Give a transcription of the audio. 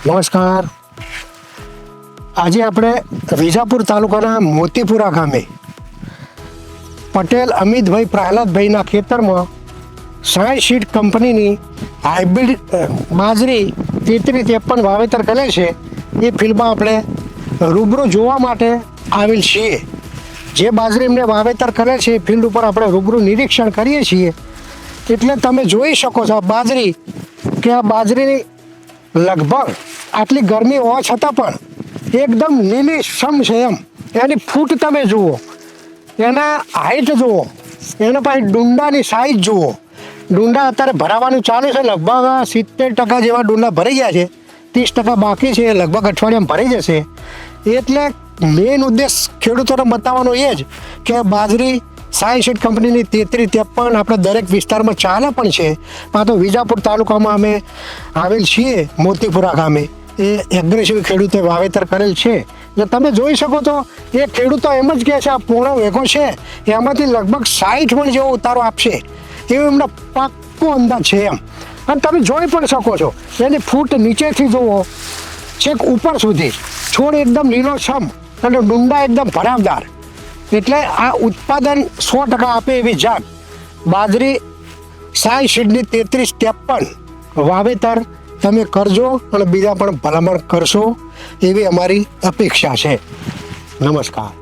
નમસ્કાર. આજે આપણે વિજાપુર તાલુકાના મોતીપુરા ગામે પટેલ અમિતભાઈ પ્રહલાદભાઈના ખેતરમાં 60 સીડ કંપનીની હાઇબ્રિડ બાજરી 3353 વાવેતર કરે છે. એ ફિલ્ડમાં આપણે રૂબરૂ જોવા માટે આવેલ છીએ. જે બાજરી એમને વાવેતર કરે છે એ ફિલ્ડ ઉપર આપણે રૂબરૂ નિરીક્ષણ કરીએ છીએ. એટલે તમે જોઈ શકો છો આ બાજરી કે આ બાજરીની લગભગ આટલી ગરમી હોવા છતાં પણ એકદમ લીલી સમ છે. એમ એની ફૂટ તમે જુઓ, એના હાઈટ જુઓ, એના પાસે ડુંડાની સાઈઝ જુઓ. ડુંડા અત્યારે ભરાવાનું ચાલુ છે. લગભગ 70% જેવા ડુંડા ભરાઈ ગયા છે. 30% બાકી છે. લગભગ અઠવાડિયામાં ભરાઈ જશે. એટલે મેઇન ઉદ્દેશ ખેડૂતોને બતાવવાનો એ જ કે બાજરી 60 સીડ કંપનીની 3353 આપણે દરેક વિસ્તારમાં ચાલે પણ છે. આ તો વિજાપુર તાલુકામાં અમે આવેલ છીએ મોતીપુરા ગામે. એ એગ્રેસિવ ખેડૂતે વાવેતર કરેલ છે. જે તમે જોઈ શકો તો એ ખેડૂતો એમ જ કહે છે આ પૂર્ણ વેગો છે એમાંથી લગભગ 60 મણ જેવો ઉતારો આપશે એવું એમનો પાક્કો અંદાજ છે એમ. અને તમે જોઈ પણ શકો છો એની ફૂટ નીચેથી જુઓ છેક ઉપર સુધી છોડ એકદમ લીલોછમ અને ડુંડા એકદમ ભરાવદાર. એટલે આ ઉત્પાદન 100% આપે એવી જાત બાજરી 60 સીડની 3353 વાવેતર તમે કરજો અને બીજા પણ ભલામણ કરશો એવી અમારી અપેક્ષા છે. નમસ્કાર.